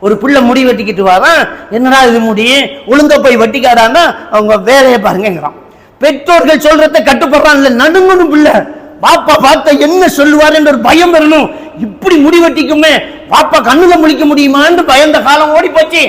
ஒரு பிள்ளை முடி வெட்டிக்கிட்டு வாதான், என்னடா இது முடி ஒழுங்க போய் வெட்டிக்காடான்னா அவங்க வேலையை பாருங்கிறான். பெற்றோர்கள் சொல்றத கட்டுப்படுறான் இல்ல, நடுங்கணும் பிள்ளை. பாப்பா பார்த்தா என்ன சொல்லுவார் என்ற ஒரு பயம் வரணும். இப்படி முடி வெட்டிக்குமே பாப்பா கண்ணுல முழிக்க முடியுமான்னு பயந்த காலம் ஓடி போச்சு.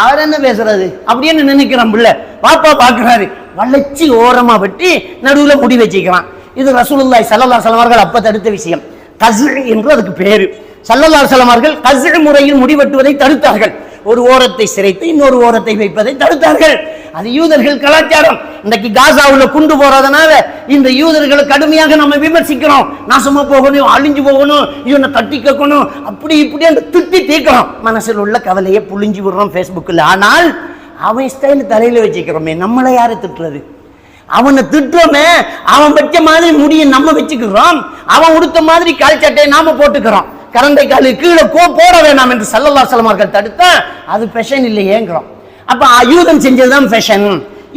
அவர் என்ன பேசுறது அப்படின்னு நினைக்கிறான் பிள்ளை. பாப்பா பாக்குறாரு, வளைச்சி ஓரமா வெட்டி நடுவுல முடி வச்சுக்கிறான். இது ரசூலுல்லாஹி ஸல்லல்லாஹு அலைஹி வஸல்லம் அவர்கள் அப்ப தடுத்த விஷயம். கஸ்ர் என்று அதுக்கு பேரு. ஸல்லல்லாஹு அலைஹி வஸல்லம் அவர்கள் கஸ்ர் முறையில் முடிவெட்டுவதை தடுத்தார்கள். ஒரு ஓரத்தை சிரைத்து இன்னொரு ஓரத்தை வைப்பதை தடுத்தார்கள். அது யூதர்கள் கலாச்சாரம். இன்றைக்கு காசாவுல குண்டு போறதுனால இந்த யூதர்களை கடுமையாக நம்ம விமர்சிக்கிறோம். நாசமா போகணும், அழிஞ்சு போகணும், இவனை தட்டி கேட்கணும், அப்படி இப்படி அந்த திட்டி தீர்க்கிறோம். மனசில் உள்ள கவலையை புழிஞ்சு விடுறோம் ஃபேஸ்புக்கில். ஆனால் அவன் ஸ்டைல் தலையில வச்சுக்கிறோமே, நம்மளை யாரை திட்டுறது? அவனை திட்டுறோமே, அவன் வச்ச மாதிரி முடிய நம்ம வச்சுக்கிறோம், அவன் உடுத்த மாதிரி கால் சட்டையை நாம போட்டுக்கிறோம். கரண்டை காலு கீழே போட வேணாம் என்று ஸல்லல்லாஹு அலைஹி வஸல்லம் அவர்கள் தடுத்தா அது ஃபேஷன் இல்லையேங்கிறோம். அப்ப யூதன் செஞ்சதுதான் ஃபேஷன்,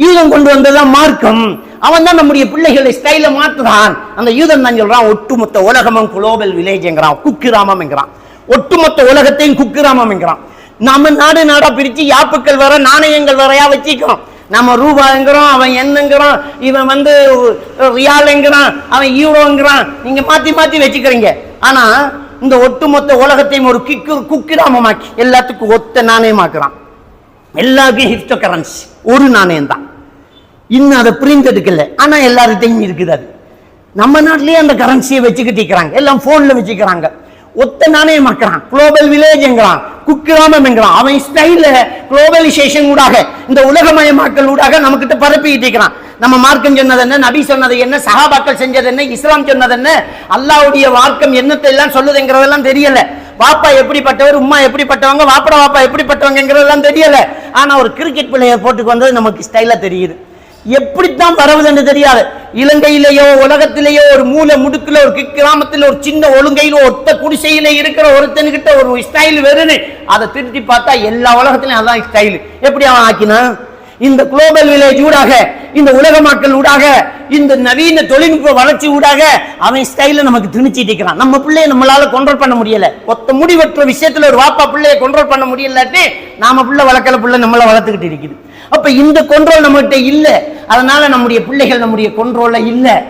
யூதன் கொண்டு வந்ததுதான் மார்க்கம். அவன் தான் நம்முடைய பிள்ளைகளை ஸ்டைல மாற்றுறான். அந்த யூதன் தான் சொல்றான் ஒட்டுமொத்த உலகமும் குளோபல் வில்லேஜ்ங்கிறான், குக்கிராமம் என்கிறான். ஒட்டுமொத்த உலகத்தையும் குக்கிராமம் என்கிறான். நம்ம நாடு நாடா பிரிச்சு யாப்புக்கள் வர நாணயங்கள் வரையா வச்சுக்கிறோம். நம்ம ரூபாய்ங்கிறோம், அவன் என்னங்கிறான், இவன் ரியால்ங்கிறான், அவன் யூரோங்கிறான். நீங்க மாத்தி மாத்தி வச்சுக்கிறீங்க. ஆனா இந்த ஒட்டுமொத்த உலகத்தையும் ஒரு குக்கிராமமாக்கி எல்லாத்துக்கும் ஒத்த நாணயமாக்குறான். எல்லாருக்கும் கிரிப்டோ கரன்சி ஒரு நாணயம் தான். இன்னும் அதை பிரிண்ட் எடுக்கல, ஆனா எல்லார்கிட்டையும் இருக்குது. அது நம்ம நாட்டிலேயே அந்த கரன்சியை வச்சுக்கிட்டு இருக்கிறாங்க, எல்லாம் போன்ல வச்சுக்கிறாங்க. ஒத்த நாணயமாக்குறான், குளோபல் வில்லேஜ் என்கிறான், குக்கிராமம் என்கிறான். அவன் ஸ்டைல குளோபலைசேஷன் ஊடாக, இந்த உலகமயமாக்கல் ஊடாக நம்ம கிட்ட பரப்பிக்கிட்டு இருக்கிறான். நம்ம மார்க்கம் சொன்னது என்ன, நபி சொன்னது என்ன, சஹாபாக்கள் செஞ்சது என்ன, இஸ்லாம் சொன்னது என்ன, அல்லாஹ்வுடைய மார்க்கம் என்னத்தை எல்லாம் சொல்லுதுங்கிறதெல்லாம் தெரியல. வாப்பா எப்படிப்பட்டவர், உம்மா எப்படிப்பட்டவங்க, வாப்பட வாப்பா எப்படிப்பட்டவங்கிறதெல்லாம் தெரியல. ஆனா ஒரு கிரிக்கெட் பிளேயர் போட்டுக்கு வந்தது நமக்கு ஸ்டைலா தெரியுது. எப்படித்தான் பரவுதுன்னு தெரியாது. இலங்கையிலேயோ உலகத்திலேயோ ஒரு மூலை முடுக்குல ஒரு கிராமத்தில் ஒரு சின்ன ஒழுங்கையில ஒத்த குடிசையில இருக்கிற ஒருத்தனுக்கிட்ட ஒரு ஸ்டைல் வருது. அதை திருத்தி பார்த்தா எல்லா உலகத்திலையும் அதான் ஸ்டைல். எப்படி அவன் ஆக்கினா? இந்த குளோபல் வில்லேஜ் ஊடாக, இந்த உலக மக்கள் ஊடாக, இந்த நவீன தொழில்நுட்ப வளர்ச்சி ஊடாக அவன் ஸ்டைல நமக்கு திணிச்சிட்டு இருக்கிறான். நம்ம பிள்ளைய நம்மளால கண்ட்ரோல் பண்ண முடியல. ஒத்த முடிவற்ற விஷயத்துல ஒரு வாப்பா பிள்ளைய கண்ட்ரோல் பண்ண முடியலாட்டி நாம பிள்ளை வளர்க்கல, பிள்ளை நம்மள வளர்த்துக்கிட்டு இருக்குது. அப்ப இந்த கண்ட்ரோல் நம்மகிட்ட இல்ல. அதனால நம்முடைய பிள்ளைகள் நம்முடைய கண்ட்ரோல்ல இல்ல.